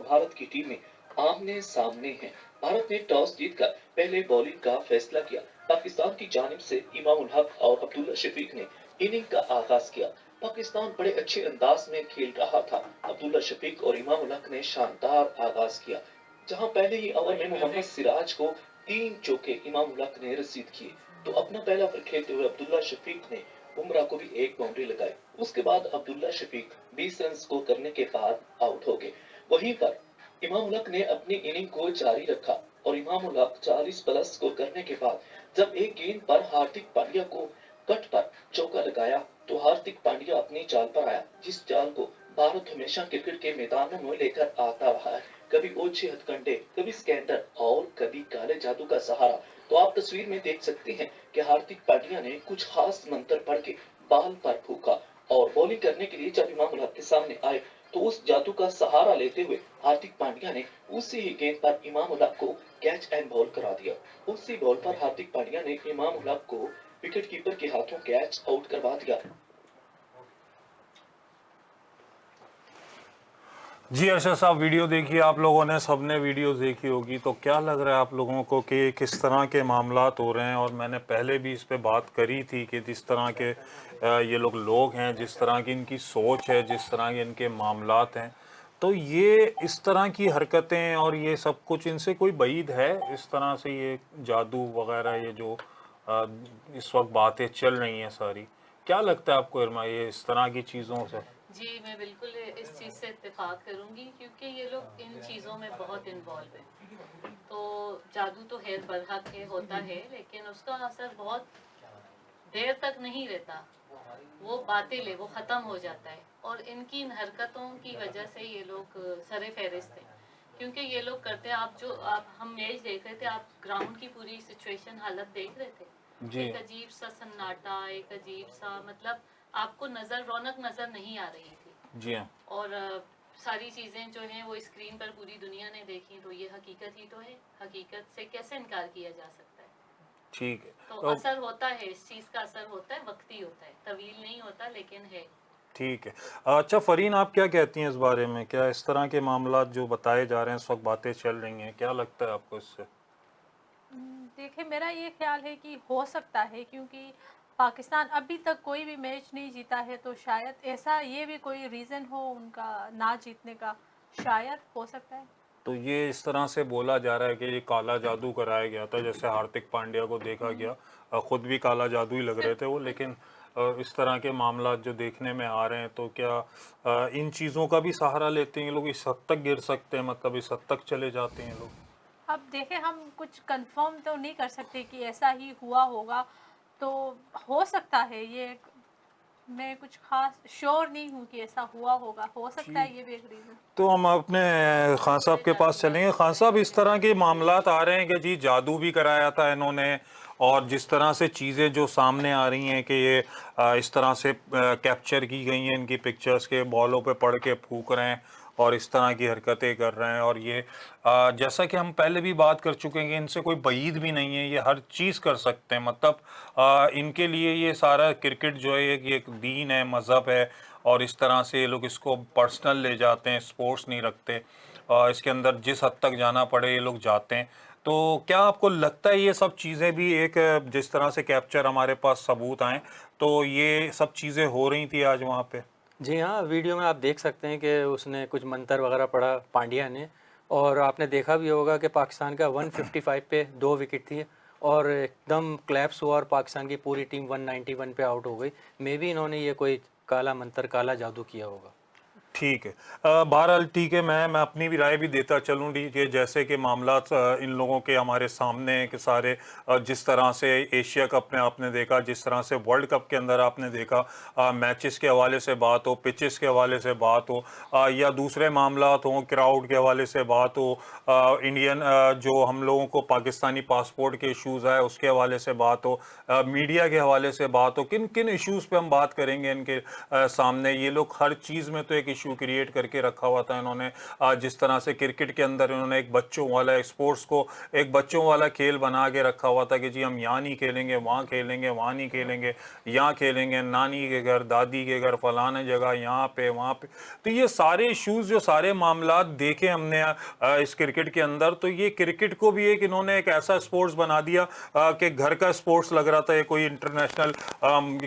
भारत की टीमें आमने सामने हैं। भारत ने टॉस जीतकर पहले बॉलिंग का फैसला किया। पाकिस्तान की जानिब से इमाम उल हक और अब्दुल्ला शफीक ने इनिंग का आगाज किया। पाकिस्तान बड़े अच्छे अंदाज में खेल रहा था। अब्दुल्ला शफीक और इमाम उल हक ने शानदार आगाज किया, जहां पहले ही ओवर में मोहम्मद सिराज को 3 चौके इमाम उल हक ने रसीद किए। तो अपना पहला ओवर खेलते हुए अब्दुल्ला शफीक ने बुमराह को भी एक बाउंड्री लगाई। उसके बाद अब्दुल्ला शफीक 20 रन स्कोर करने के बाद आउट हो गए। वहीं पर इमाम उल हक ने अपनी इनिंग को जारी रखा और इमाम उल हक 40 प्लस स्कोर करने के बाद जब एक गेंद पर हार्दिक पांड्या को कट पर चौका लगाया तो हार्दिक पांड्या अपनी चाल पर आया, जिस चाल को भारत हमेशा क्रिकेट के मैदानों में लेकर आता रहा है। कभी ओछे हथकंडे, कभी स्कैंडल और कभी काले जादू का सहारा। तो आप तस्वीर में देख सकते हैं कि हार्दिक पांड्या ने कुछ खास मंत्र पढ़ के बाल पर फूका और बॉलिंग करने के लिए जब इमाम उल हक के सामने आए तो उस जादू का सहारा लेते हुए हार्दिक पांड्या ने उसी ही गेंद पर इमाम उल हक को कैच एंड बॉल करा दिया। उसी बॉल पर हार्दिक पांड्या ने इमाम उल हक को विकेट कीपर के हाथों कैच आउट करवा दिया। जी अर्शद साहब, वीडियो देखिए, आप लोगों ने सबने वीडियो देखी होगी, तो क्या लग रहा है आप लोगों को कि किस तरह के मामलात हो रहे हैं? और मैंने पहले भी इस पे बात करी थी कि जिस तरह के ये लोग हैं, जिस तरह की इनकी सोच है, जिस तरह के इनके मामलात हैं, तो ये इस तरह की हरकतें और ये सब कुछ, इनसे कोई बईद है इस तरह से ये जादू वगैरह, ये जो अ, इस वक्त बातें चल रही हैं सारी? क्या लगता है आपको इरमा, ये इस तरह की चीज़ों से? जी, मैं बिल्कुल इस चीज़ से इत्तेफ़ाक करूँगी क्योंकि ये लोग इन चीज़ों में बहुत इन्वॉल्व हैं। तो जादू तो ख़ैर बरहक है, होता है, लेकिन उसका असर बहुत देर तक नहीं रहता। वो बातिल वो ख़त्म हो जाता है और इनकी इन हरकतों की वजह से ये लोग सर-ए-फ़हरिस्त हैं। क्योंकि ये लोग करते हैं, आप हम मैच देख रहे थे, आप ग्राउंड की पूरी सिचुएशन हालत देख रहे थे। जी एक अजीब-सा सन्नाटा, एक अजीब-सा, मतलब आपको रौनक नज़र नहीं आ रही थी। जी हाँ। और सारी चीज़ें जो हैं वो स्क्रीन पर पूरी दुनिया ने देखी, तो ये हकीकत ही तो है। हकीकत से कैसे इनकार किया जा सकता है? ठीक है। तो तो असर होता है, इस चीज़ का असर होता है, वक्ती होता है, तवील नहीं होता, लेकिन है। ठीक है। अच्छा फ़रीन, आप क्या कहती हैं इस बारे में? क्या इस तरह के मामलात जो बताए जा रहे हैं, इस वक्त बातें चल रही हैं, क्या लगता है आपको इससे? देखिए, मेरा ये ख़्याल है कि हो सकता है, क्योंकि पाकिस्तान अभी तक कोई भी मैच नहीं जीता है, तो शायद ऐसा ये भी कोई रीज़न हो उनका ना जीतने का, शायद हो सकता है। तो ये इस तरह से बोला जा रहा है कि ये काला जादू कराया गया था, जैसे हार्दिक पांड्या को देखा हुँ। गया, खुद भी काला जादू ही लग रहे सिर्फ़ थे वो, लेकिन इस तरह के मामलात जो देखने में आ रहे हैं, तो क्या इन चीज़ों का भी सहारा लेते हैं ये लोग? इस हद तक गिर सकते हैं, मतलब इस हद तक चले जाते हैं लोग? अब देखें, हम कुछ कन्फ़र्म तो नहीं कर सकते कि ऐसा ही हुआ होगा, तो हो सकता है ये, मैं कुछ ख़ास श्योर नहीं हूँ कि ऐसा हुआ होगा, हो सकता ठीक। है ये भी एक रीज़न। तो हम अपने खान साहब बड़े के पास जादूगर चलेंगे। होते खान हैं साहब, वो, इस तरह के जी। मामलात आ रहे हैं कि जी जादू भी कराया था इन्होंने, और जिस तरह से चीज़ें जो सामने आ रही हैं कि ये इस तरह से कैप्चर की गई हैं इनकी पिक्चर्स, के बॉलों पे पड़ के फूक रहे हैं और इस तरह की हरकतें कर रहे हैं, और ये जैसा कि हम पहले भी बात कर चुके हैं कि इनसे कोई बईद भी नहीं है, ये हर चीज़ कर सकते हैं, मतलब इनके लिए ये सारा क्रिकेट जो है ये एक दीन है, मज़हब है, और इस तरह से ये लोग इसको पर्सनल ले जाते हैं, स्पोर्ट्स नहीं रखते, और इसके अंदर जिस हद तक जाना पड़े ये लोग जाते हैं। तो क्या आपको लगता है ये सब चीज़ें भी एक, जिस तरह से कैप्चर हमारे पास सबूत आए, तो ये सब चीज़ें हो रही थी आज वहाँ पे? जी हाँ, वीडियो में आप देख सकते हैं कि उसने कुछ मंतर वगैरह पढ़ा पांड्या ने, और आपने देखा भी होगा कि पाकिस्तान का 155 पे 2 विकेट थी और एकदम क्लैप्स हुआ और पाकिस्तान की पूरी टीम 191 पे आउट हो गई। मे बी इन्होंने ये कोई काला मंतर, काला जादू किया होगा। ठीक है। बहरहाल ठीक है, मैं अपनी भी राय भी देता चलूँ डी कि जैसे कि मामलात इन लोगों के हमारे सामने हैं कि सारे, जिस तरह से एशिया कप में आपने देखा, जिस तरह से वर्ल्ड कप के अंदर आपने देखा, मैचेस के हवाले से बात हो, पिचेस के हवाले से बात हो, या दूसरे मामलात हों, क्राउड के हवाले से बात हो, इंडियन जो हम लोगों को पाकिस्तानी पासपोर्ट के इश्यूज़ है उसके हवाले से बात हो, मीडिया के हवाले से बात हो, किन किन इश्यूज़ पे हम बात करेंगे इनके सामने? ये लोग हर चीज़ में तो एक इशू क्रिएट करके रखा हुआ था इन्होंने। जिस तरह से क्रिकेट के अंदर इन्होंने एक बच्चों वाला स्पोर्ट्स को एक बच्चों वाला खेल बना के रखा हुआ था कि जी हम यहाँ नहीं खेलेंगे, वहाँ खेलेंगे, वहाँ नहीं खेलेंगे, यहाँ खेलेंगे, नानी के घर, दादी के घर, फलाने जगह, यहाँ पे, वहाँ पे। तो ये सारे इश्यूज, जो सारे मामलात देखे हमने इस क्रिकेट के अंदर, तो ये क्रिकेट को भी एक इन्होंने एक ऐसा स्पोर्ट्स बना दिया कि घर का स्पोर्ट्स लग रहा था, ये कोई इंटरनेशनल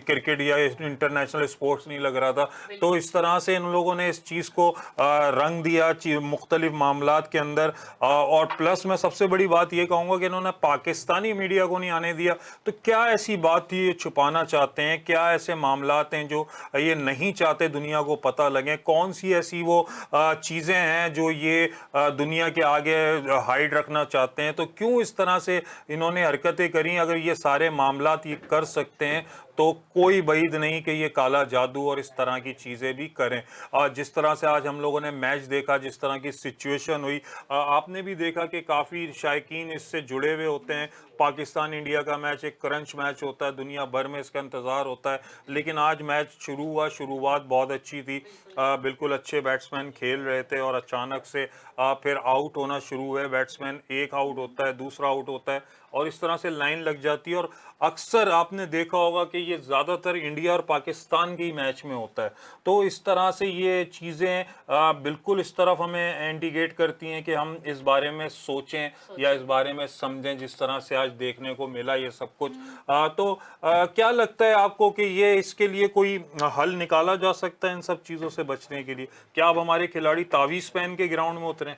क्रिकेट या इंटरनेशनल स्पोर्ट्स नहीं लग रहा था। तो इस तरह से इन लोगों ने इस चीज़ को रंग दिया मुख्तलिफ मामलात के अंदर। और प्लस मैं सबसे बड़ी बात ये कहूँगा कि इन्होंने पाकिस्तानी मीडिया को नहीं आने दिया। तो क्या ऐसी बात थी ये छुपाना चाहते हैं? क्या ऐसे मामलात हैं जो ये नहीं चाहते दुनिया को पता लगे? कौन सी ऐसी वो चीज़ें हैं जो ये दुनिया के आगे हाइड रखना चाहते हैं? तो क्यों इस तरह से इन्होंने हरकतें करी? अगर ये सारे मामलात ये कर सकते हैं तो कोई बईद नहीं कि ये काला जादू और इस तरह की चीज़ें भी करें। जिस तरह से आज हम लोगों ने मैच देखा, जिस तरह की सिचुएशन हुई, आपने भी देखा कि काफ़ी शायकीन इससे जुड़े हुए होते हैं। पाकिस्तान इंडिया का मैच एक क्रंच मैच होता है, दुनिया भर में इसका इंतज़ार होता है। लेकिन आज मैच शुरू हुआ, शुरुआत बहुत अच्छी थी, बिल्कुल अच्छे बैट्समैन खेल रहे थे और अचानक से फिर आउट होना शुरू हुए बैट्समैन। एक आउट होता है, दूसरा आउट होता है और इस तरह से लाइन लग जाती है। और अक्सर आपने देखा होगा कि ये ज़्यादातर इंडिया और पाकिस्तान के ही मैच में होता है। तो इस तरह से ये चीज़ें बिल्कुल इस तरफ हमें इंडिकेट करती हैं कि हम इस बारे में सोचें या इस बारे में समझें, जिस तरह से आज देखने को मिला ये सब कुछ। तो क्या लगता है आपको कि ये इसके लिए कोई हल निकाला जा सकता है इन सब चीज़ों से बचने के लिए? क्या अब हमारे खिलाड़ी तावीज़ पहन के ग्राउंड में उतरें?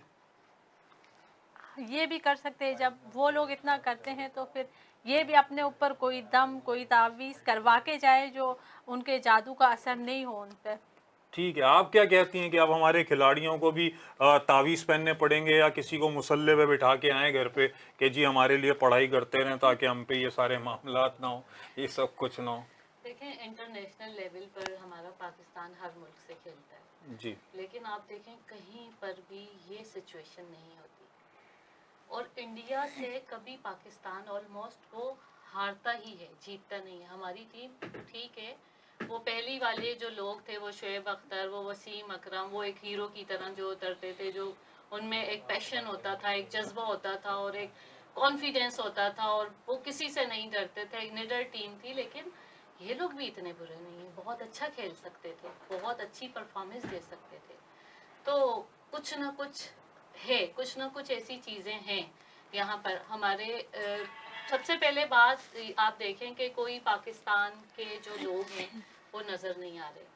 ये भी कर सकते हैं। जब वो लोग इतना करते हैं तो फिर ये भी अपने ऊपर कोई दम, कोई तावीज़ करवा के जाए जो उनके जादू का असर नहीं हो उन पे। ठीक है, आप क्या कहती हैं कि अब हमारे खिलाड़ियों को भी तावीज़ पहनने पड़ेंगे या किसी को मुसल्ले पे बिठा के आए घर पे कि जी हमारे लिए पढ़ाई करते रहें ताकि हम पे ये सारे मामलात ना हो, ये सब कुछ ना हो? देखें, इंटरनेशनल लेवल पर हमारा पाकिस्तान हर मुल्क से खेलता है, जी, लेकिन आप देखें कहीं पर भी ये सिचुएशन नहीं होती। और इंडिया से कभी पाकिस्तान ऑलमोस्ट वो हारता ही है, जीतता नहीं है। हमारी टीम ठीक है, वो पहली वाले जो लोग थे, वो शोएब अख्तर, वो वसीम अकरम, वो एक हीरो की तरह जो उतरते थे, जो उनमें एक पैशन होता था, एक जज्बा होता था और एक कॉन्फिडेंस होता था और वो किसी से नहीं डरते थे, एक निडर टीम थी। लेकिन ये लोग भी इतने बुरे नहीं है, बहुत अच्छा खेल सकते थे, बहुत अच्छी परफॉर्मेंस दे सकते थे। तो कुछ ना कुछ है, कुछ ना कुछ ऐसी चीज़ें हैं यहाँ पर हमारे। सबसे पहले बात आप देखें कि कोई पाकिस्तान के जो लोग हैं वो नज़र नहीं आ रहे।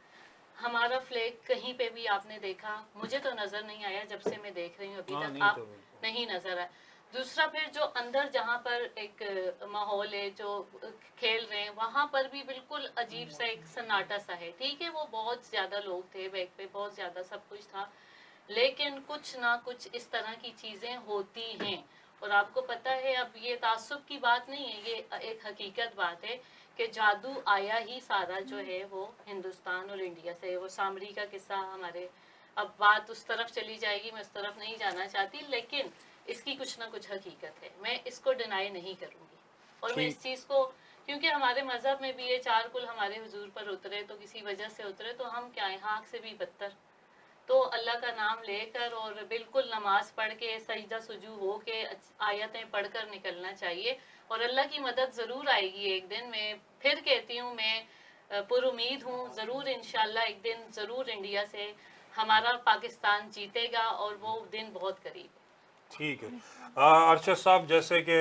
हमारा फ्लैग कहीं पे भी आपने देखा, मुझे तो नज़र नहीं आया जब से मैं देख रही हूँ अभी तक, आप नहीं नज़र आया। दूसरा, फिर जो अंदर जहाँ पर एक माहौल है, जो खेल रहे हैं, वहाँ पर भी बिल्कुल अजीब सा एक सन्नाटा सा है। ठीक है, वो बहुत ज़्यादा लोग थे, बैक पे बहुत ज़्यादा सब कुछ था, लेकिन कुछ ना कुछ इस तरह की चीज़ें होती हैं। और आपको पता है, अब ये तासुब की बात नहीं है, ये एक हकीकत बात है कि जादू आया ही सारा जो है वो हिंदुस्तान और इंडिया से। वो सामरी का किस्सा हमारे, अब बात उस तरफ चली जाएगी, मैं उस तरफ नहीं जाना चाहती, लेकिन इसकी कुछ ना कुछ हकीकत है, मैं इसको डिनाई नहीं करूँगी। और मैं इस चीज़ को, क्योंकि हमारे मज़हब में भी ये 4 कुल हमारे हुजूर पर उतरे, तो किसी वजह से उतरे, तो हम क्या है, आँख से भी बदतर। तो अल्लाह का नाम लेकर और बिल्कुल नमाज पढ़ के, सजदा सुजू हो के, आयतें पढ़कर निकलना चाहिए और अल्लाह की मदद ज़रूर आएगी एक दिन। मैं फिर कहती हूँ, मैं पुरुमीद हूँ, ज़रूर इंशाल्लाह एक दिन ज़रूर इंडिया से हमारा पाकिस्तान जीतेगा और वो दिन बहुत करीब है। ठीक है। अरशद साहब, जैसे कि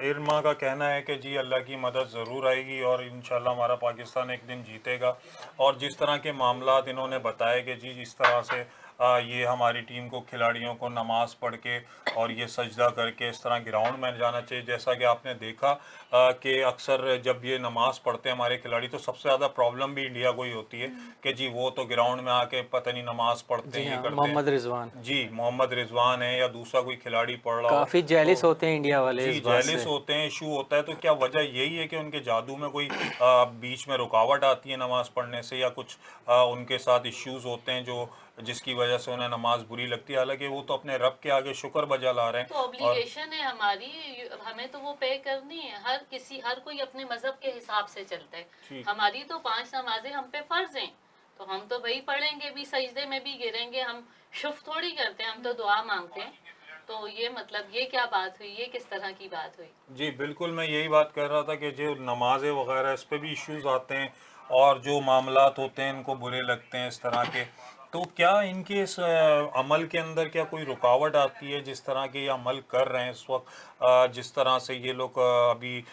इरमा का कहना है कि जी अल्लाह की मदद ज़रूर आएगी और इंशाल्लाह हमारा पाकिस्तान एक दिन जीतेगा, और जिस तरह के मामलात इन्होंने बताए कि जी जिस तरह से ये हमारी टीम को, खिलाड़ियों को नमाज पढ़ के और ये सजदा करके इस तरह ग्राउंड में जाना चाहिए। जैसा कि आपने देखा कि अक्सर जब ये नमाज पढ़ते हैं हमारे खिलाड़ी, तो सबसे ज़्यादा प्रॉब्लम भी इंडिया को ही होती है कि जी वो तो ग्राउंड में आके पता नहीं नमाज पढ़ते हैं, ये करते हैं। मोहम्मद रिजवान, जी, मोहम्मद रिजवान है या दूसरा कोई खिलाड़ी पढ़ रहा हो, काफ़ी जेलिस तो होते हैं इंडिया वाले जी इस बात जेलिस से। होते हैं, इशू होता है। तो क्या वजह यही है कि उनके जादू में कोई बीच में रुकावट आती है नमाज पढ़ने से, या कुछ उनके साथ इश्यूज होते हैं जो जिसकी वजह से उन्हें नमाज बुरी लगती है? हालांकि वो तो अपने रब के आगे शुक्र बजा ला रहे तो हैं। और ऑब्लिगेशन है हमारी, हमें तो वो पे करनी है। हर कोई अपने मजहब के हिसाब से चलता है। ठीक, हमारी तो 5 नमाजें हम पे फर्ज हैं, तो हम तो वही पढ़ेंगे भी, सजदे में भी गिरेंगे, हम शुफ थोड़ी करते हैं, हम तो दुआ मांगते हैं। तो ये मतलब ये क्या बात हुई, ये किस तरह की बात हुई? जी बिल्कुल, मैं यही बात कर रहा था कि जो नमाज़ें वगैरह इस पे भी इश्यूज आते हैं और जो मामलात होते हैं इनको बुरे लगते हैं इस तरह के। तो क्या इनके इस अमल के अंदर क्या कोई रुकावट आती है जिस तरह के ये अमल कर रहे हैं इस वक्त, जिस तरह से ये लोग अभी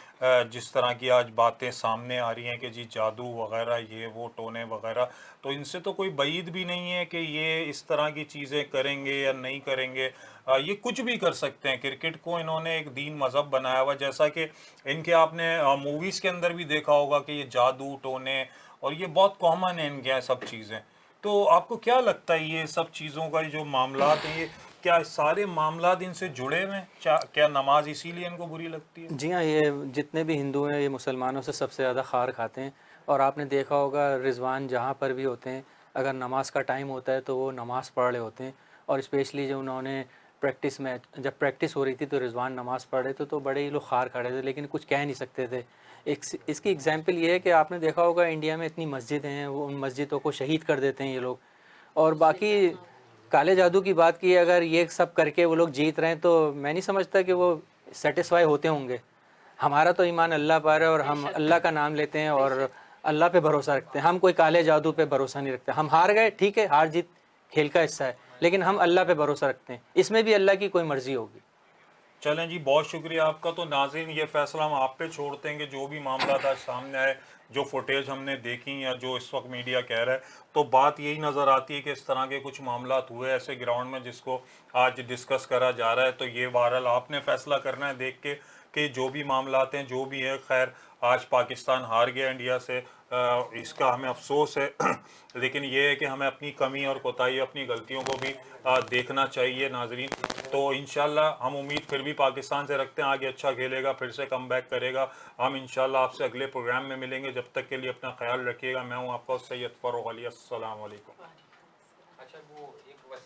जिस तरह की आज बातें सामने आ रही हैं कि जी जादू वगैरह ये वो टोने वगैरह, तो इनसे तो कोई बईद भी नहीं है कि ये इस तरह की चीज़ें करेंगे या नहीं करेंगे। ये कुछ भी कर सकते हैं। क्रिकेट को इन्होंने एक दीन मज़हब बनाया हुआ, जैसा कि इनके आपने मूवीज़ के अंदर भी देखा होगा कि ये जादू टोने और ये बहुत कॉमन है इनके यहाँ सब चीज़ें। तो आपको क्या लगता है ये सब चीज़ों का जो मामलात हैं, ये क्या सारे मामलात इनसे जुड़े हुए हैं? क्या नमाज इसीलिए इनको बुरी लगती है? जी हाँ, ये जितने भी हिंदू हैं ये मुसलमानों से सबसे ज़्यादा खार खाते हैं। और आपने देखा होगा रिज़वान जहाँ पर भी होते हैं, अगर नमाज का टाइम होता है तो वो नमाज़ पढ़ रहे होते हैं। और स्पेशली जो उन्होंने प्रैक्टिस में, जब प्रैक्टिस हो रही थी तो रिज़वान नमाज़ पढ़ रहे थे तो बड़े ही लोग खार खड़े थे, लेकिन कुछ कह नहीं सकते थे। एक इसकी एग्जांपल ये है कि आपने देखा होगा इंडिया में इतनी मस्जिदें हैं, वो उन मस्जिदों को शहीद कर देते हैं ये लोग। और बाकी काले जादू की बात की, अगर ये सब करके वो लोग जीत रहे हैं तो मैं नहीं समझता कि वो सेटिस्फाई होते होंगे। हमारा तो ईमान अल्लाह पर है और हम अल्लाह का नाम लेते हैं और अल्लाह पे भरोसा रखते हैं। हम कोई काले जादू पे भरोसा नहीं रखते। हम हार गए, ठीक है, हार जीत खेल का हिस्सा है, लेकिन हम अल्लाह पे भरोसा रखते हैं। इसमें भी अल्लाह की कोई मर्जी होगी। चलें जी, बहुत शुक्रिया आपका। तो नाज़रीन, ये फैसला हम आप पे छोड़ते हैं कि जो भी मामला आज सामने आए, जो फुटेज हमने देखी या जो इस वक्त मीडिया कह रहा है, तो बात यही नज़र आती है कि इस तरह के कुछ मामलात हुए ऐसे ग्राउंड में जिसको आज डिस्कस करा जा रहा है। तो ये बहरहाल आपने फैसला करना है देख के कि जो भी मामलात हैं जो भी है, खैर आज पाकिस्तान हार गया इंडिया से, इसका हमें अफसोस है लेकिन ये है कि हमें अपनी कमी और कोताही, अपनी गलतियों को भी देखना चाहिए नाजरीन। तो इंशाल्लाह हम उम्मीद फिर भी पाकिस्तान से रखते हैं आगे अच्छा खेलेगा, फिर से कम बैक करेगा। हम इंशाल्लाह आपसे अगले प्रोग्राम में मिलेंगे। जब तक के लिए अपना ख्याल रखिएगा। मैं हूँ आपका सैयद फ़ारूक अली। अस्सलाम वालेकुम। अच्छा, वो एक